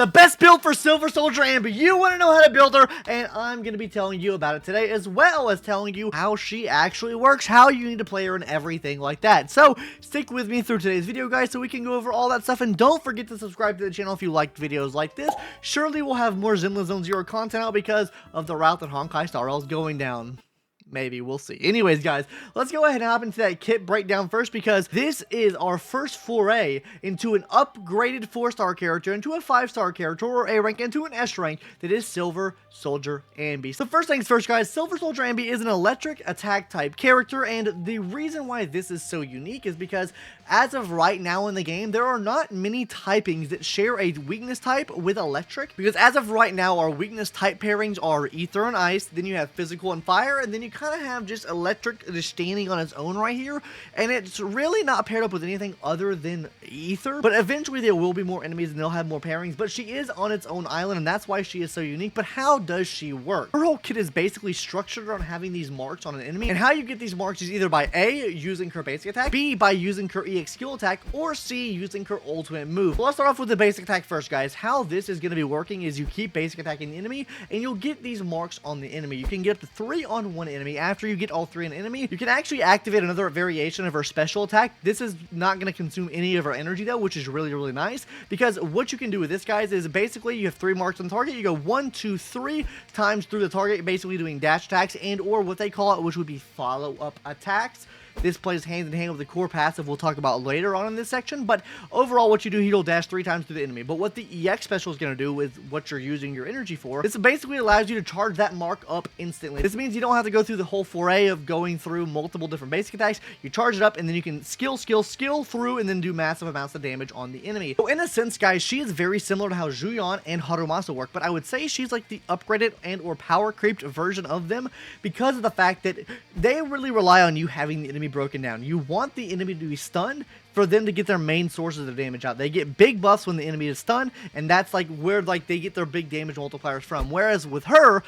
The best build for Silver Soldier Anby. You want to know how to build her, and I'm going to be telling you about it today, as well as telling you how she actually works, how you need to play her, and everything like that. So stick with me through today's video, guys, so we can go over all that stuff. And don't forget to subscribe to the channel if you liked videos like this. Surely we'll have more Zenless Zone Zero content out because of the route that Honkai Star Rail is going down. Maybe, we'll see. Anyways, guys, let's go ahead and hop into that kit breakdown first, because this is our first foray into an upgraded 4-star character, into a 5-star character, or A rank, into an S rank, that is Silver Soldier Anby. So first things first, guys, Silver Soldier Anby is an electric attack type character, and the reason why this is so unique is because as of right now in the game, there are not many typings that share a weakness type with electric, because as of right now, our weakness type pairings are ether and ice, then you have physical and fire, and then you kind of have just electric just standing on its own right here, and it's really not paired up with anything other than ether. But eventually there will be more enemies and they'll have more pairings, but she is on its own island, and that's why she is so unique. But how does she work? Her whole kit is basically structured on having these marks on an enemy, and how you get these marks is either by A, using her basic attack, B, by using her EX skill attack, or C, using her ultimate move. So let's start off with the basic attack first, guys. How this is going to be working is you keep basic attacking the enemy, and you'll get these marks on the enemy. You can get up to 3 on one enemy. After you get all 3 on an enemy, you can actually activate another variation of her special attack. This is not going to consume any of her energy though, which is really nice, because what you can do with this, guys, is basically you have 3 marks on the target. You go 1, 2, 3 times through the target, basically doing dash attacks, and or what they call it, which would be follow-up attacks. This plays hand in hand with the core passive we'll talk about later on in this section, but overall what you do, you'll dash 3 times through the enemy. But what the EX special is going to do with what you're using your energy for, this basically allows you to charge that mark up instantly. This means you don't have to go through the whole foray of going through multiple different basic attacks. You charge it up, and then you can skill through, and then do massive amounts of damage on the enemy. So in a sense, guys, she is very similar to how Julian and Harumasa work, but I would say she's like the upgraded and or power creeped version of them, because of the fact that they really rely on you having the enemy broken down. You want the enemy to be stunned for them to get their main sources of damage out. They get big buffs when the enemy is stunned, and that's like where like they get their big damage multipliers from. Whereas with her,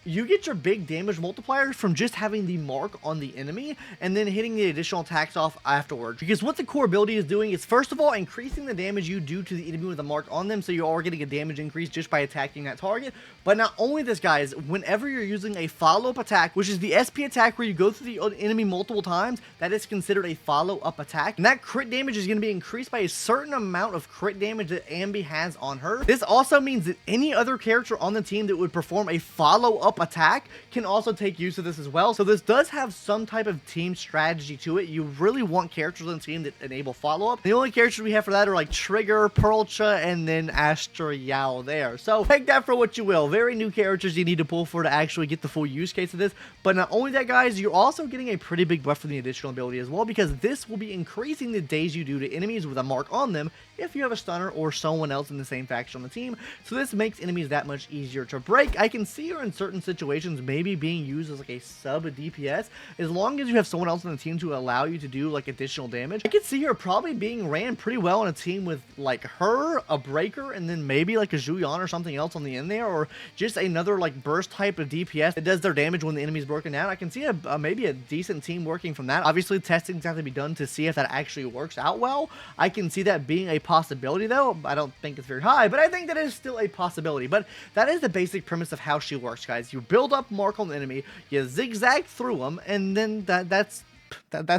you get your big damage multipliers from just having the mark on the enemy and then hitting the additional attacks off afterwards. Because what the core ability is doing is, first of all, increasing the damage you do to the enemy with a mark on them, so you are getting a damage increase just by attacking that target. But not only this, guys, whenever you're using a follow-up attack, which is the SP attack where you go through the enemy multiple times, that is considered a follow-up attack. And that crit damage is going to be increased by a certain amount of crit damage that Anby has on her. This also means that any other character on the team that would perform a follow-up attack can also take use of this as well. So this does have some type of team strategy to it. You really want characters on the team that enable follow-up. The only characters we have for that are like Trigger, Pearlcha, and then Astra there. So take that for what you will. Very new characters you need to pull for to actually get the full use case of this. But not only that, guys, you're also getting a pretty big buff from the additional ability as well, because this will be increasing the days you do to enemies with a mark on them if you have a stunner or someone else in the same faction on the team. So this makes enemies that much easier to break. I can see her in certain situations maybe being used as like a sub DPS, as long as you have someone else on the team to allow you to do like additional damage. I could see her probably being ran pretty well in a team with like her, a breaker, and then maybe like a Julian or something else on the end there, or just another like burst type of DPS that does their damage when the enemy's broken down. I can see maybe a decent team working from that. Obviously testing's have to be done to see if that actually works out well. I can see that being a possibility though. I don't think it's very high, but I think that is still a possibility. But that is the basic premise of how she works, guys. You build up mark on the enemy, you zigzag through them, and then that's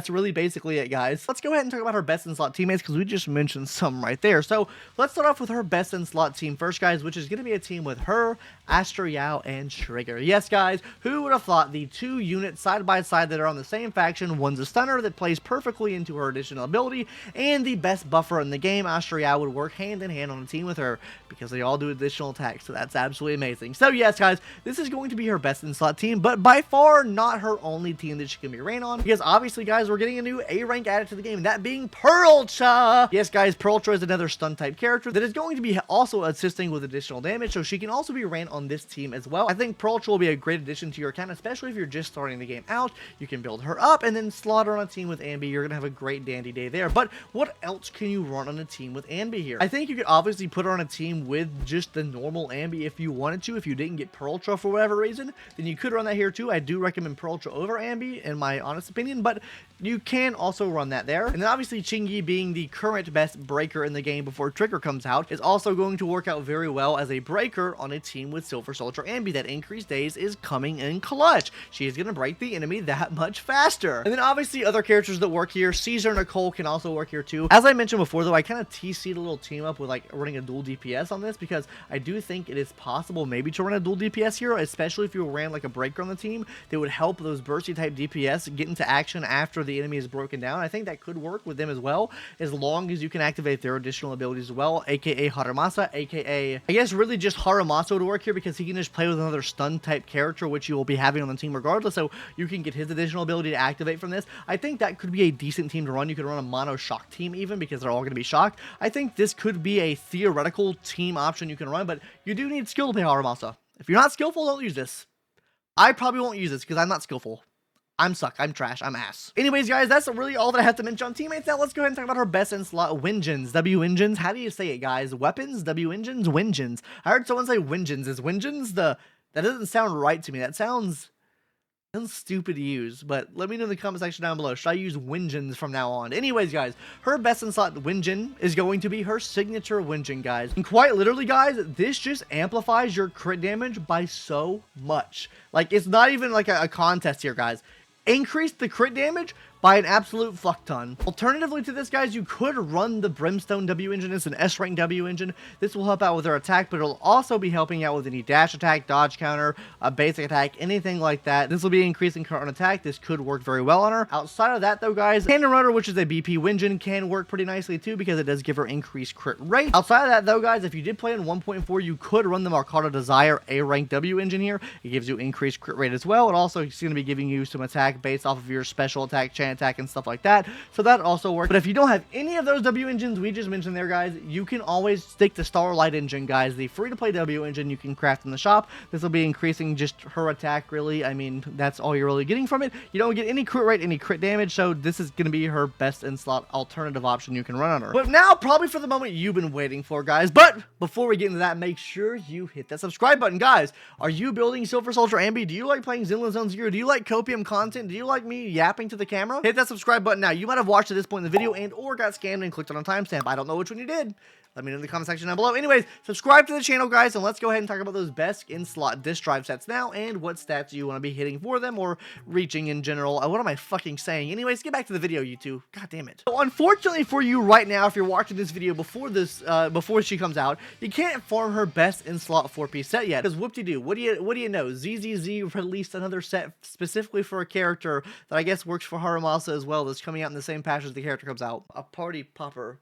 really basically it, guys. Let's go ahead and talk about her best in slot teammates, because we just mentioned some right there. So let's start off with her best in slot team first, guys, which is going to be a team with her, Astra, and Trigger. Yes, guys, who would have thought the 2 units side by side that are on the same faction? One's a stunner that plays perfectly into her additional ability, and the best buffer in the game, Astra, would work hand in hand on a team with her, because they all do additional attacks. So that's absolutely amazing. So yes, guys, this is going to be her best in slot team, but by far not her only team that she can be ran on, because obviously, guys, we're getting a new A rank added to the game, that being Pearlcha. Yes, guys, Pearlcha is another stun type character that is going to be also assisting with additional damage, so she can also be ran on this team as well. I think Pearlcha will be a great addition to your account, especially if you're just starting the game out. You can build her up and then slot her on a team with Anby. You're gonna have a great dandy day there. But what else can you run on a team with Anby here? I think you could obviously put her on a team with just the normal Anby if you wanted to. If you didn't get Pearlcha for whatever reason, then you could run that here too. I do recommend Pearlcha over Anby in my honest opinion, but but you can also run that there. And then obviously Chingy, being the current best breaker in the game before Trigger comes out, is also going to work out very well as a breaker on a team with Silver Soldier Anby. That increased days is coming in clutch. She is going to break the enemy that much faster. And then obviously other characters that work here, Caesar Nicole can also work here too. As I mentioned before though, I kind of TC'd a little team up with like running a dual DPS on this, because I do think it is possible maybe to run a dual DPS here, especially if you ran like a breaker on the team that would help those bursty type DPS get into action after the enemy is broken down. I think that could work with them as well, as long as you can activate their additional abilities as well, aka Haramasa, aka I guess really just Haramaso to work here, because he can just play with another stun type character, which you will be having on the team regardless, so you can get his additional ability to activate from this. I think that could be a decent team to run. You could run a mono shock team even, because they're all going to be shocked. I think this could be a theoretical team option you can run, but you do need skill to play Haramasa. If you're not skillful, don't use this. I probably won't use this because I'm not skillful. I'm suck, I'm trash, I'm ass. Anyways, guys, that's really all that I have to mention on teammates. Now, let's go ahead and talk about her best in slot, Wingens. W-Engines, how do you say it, guys? Weapons, W-Engines, Wingens. I heard someone say Wingens. Is Wingens the... That doesn't sound right to me. That sounds stupid to use, but let me know in the comment section down below. Should I use Wingens from now on? Anyways, guys, her best in slot Wingen is going to be her signature Wingen, guys. And quite literally, guys, this just amplifies your crit damage by so much. Like, it's not even like a contest here, guys. Increase the crit damage by an absolute fuck ton. Alternatively to this, guys, you could run the Brimstone W engine as an S rank W engine. This will help out with her attack, but it'll also be helping out with any dash attack, dodge counter, a basic attack, anything like that. This will be increasing current attack. This could work very well on her. Outside of that though, guys, Cannon Runner, which is a BP Wingen, can work pretty nicely too, because it does give her increased crit rate. Outside of that though, guys, if you did play in 1.4, you could run the Marcata Desire A rank W engine here. It gives you increased crit rate as well. It also is going to be giving you some attack based off of your special attack, chain attack, and stuff like that, so that also works. But if you don't have any of those W engines we just mentioned there, guys, you can always stick to Starlight engine, guys, the free-to-play W engine you can craft in the shop. This will be increasing just her attack, really. I mean, that's all you're really getting from it. You don't get any crit rate, any crit damage, so this is going to be her best in slot alternative option you can run on her. But now, probably for the moment you've been waiting for, guys, but before we get into that, make sure you hit that subscribe button, guys. Are you building Silver Soldier Anby? Do you like playing Zenless Zone Zero? Do you like copium content? Do you like me yapping to the camera? Hit that subscribe button now. You might have watched at this point in the video and or got scammed and clicked on a timestamp. I don't know which one you did. Let me know in the comment section down below. Anyways, subscribe to the channel, guys, and let's go ahead and talk about those best in-slot disk drive sets now and what stats you want to be hitting for them or reaching in general. What am I fucking saying? Anyways, get back to the video, you two. God damn it. So, unfortunately for you right now, if you're watching this video before she comes out, you can't farm her best in-slot 4-piece set yet. Because whoop-de-doo, what do you know? ZZZ released another set specifically for a character that I guess works for Haramasa as well, that's coming out in the same patch as the character comes out. A party popper.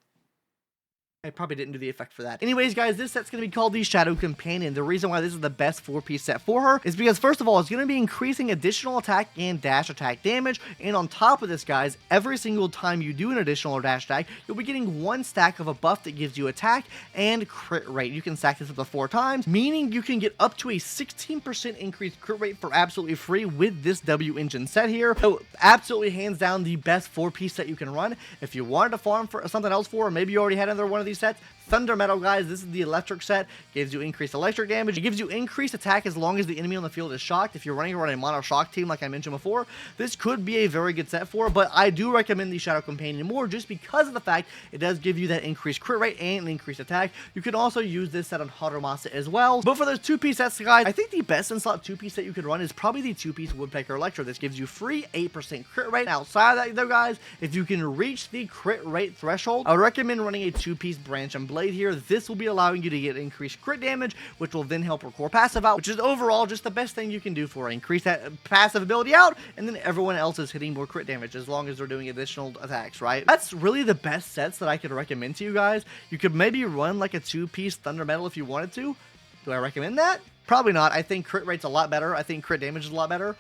I probably didn't do the effect for that. Anyways, guys, this set's going to be called the Shadow Companion. The reason why this is the best 4-piece set for her is because, first of all, it's going to be increasing additional attack and dash attack damage. And on top of this, guys, every single time you do an additional dash attack, you'll be getting one stack of a buff that gives you attack and crit rate. You can stack this up to 4 times, meaning you can get up to a 16% increased crit rate for absolutely free with this W engine set here. So, absolutely hands down the best 4-piece set you can run. If you wanted to farm for something else for, or maybe you already had another one of these sets, Thunder Metal, guys, this is the electric set. Gives you increased electric damage. It gives you increased attack as long as the enemy on the field is shocked. If you're running around a mono shock team like I mentioned before, this could be a very good set for, but I do recommend the Shadow Companion more just because of the fact it does give you that increased crit rate and increased attack. You can also use this set on Haramasa as well. But for those 2-piece sets, guys, I think the best in slot 2-piece set you could run is probably the 2-piece Woodpecker Electro. This gives you free 8% crit rate. Outside of that though, guys, if you can reach the crit rate threshold, I would recommend running a 2-piece Branch and Blade here. This will be allowing you to get increased crit damage, which will then help her core passive out, which is overall just the best thing you can do for her. Increase that passive ability out, and then everyone else is hitting more crit damage as long as they're doing additional attacks, right? That's really the best sets that I could recommend to you guys. You could maybe run like a 2-piece Thunder Metal if you wanted to. Do I recommend that? Probably not. I think crit rate's a lot better. I think crit damage is a lot better.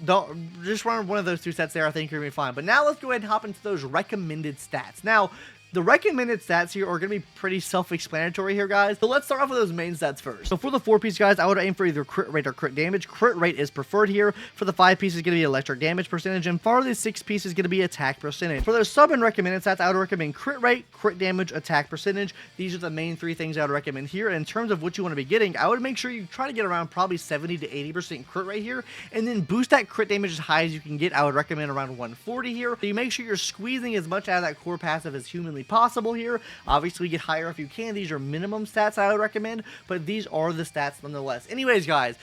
Don't just run one of those 2 sets there. I think you're gonna be fine. But now let's go ahead and hop into those recommended stats. Now, The recommended stats here are going to be pretty self-explanatory here, guys. So let's start off with those main stats first. So for the 4-piece, guys, I would aim for either crit rate or crit damage. Crit rate is preferred here. For the 5-piece, is going to be electric damage percentage, and for the 6-piece is going to be attack percentage. For their sub and recommended stats, I would recommend crit rate, crit damage, attack percentage. These are the main 3 things I would recommend here. And in terms of what you want to be getting, I would make sure you try to get around probably 70 to 80% crit rate here, and then boost that crit damage as high as you can get. I would recommend around 140 here. So you make sure you're squeezing as much out of that core passive as humanly possible here. Obviously, get higher if you can. These are minimum stats I would recommend, but these are the stats nonetheless. Anyways, guys,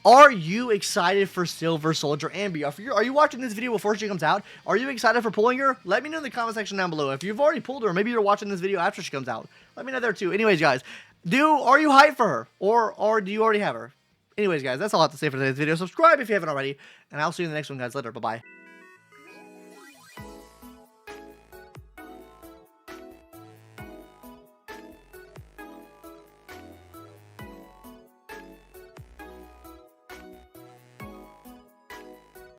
are you excited for Silver Soldier Anby? Are you watching this video before she comes out? Are you excited for pulling her? Let me know in the comment section down below. If you've already pulled her, or maybe you're watching this video after she comes out, let me know there too. Anyways, guys, are you hyped for her? Or do you already have her? Anyways, guys, that's all I have to say for today's video. Subscribe if you haven't already, and I'll see you in the next one, guys. Later. Bye-bye.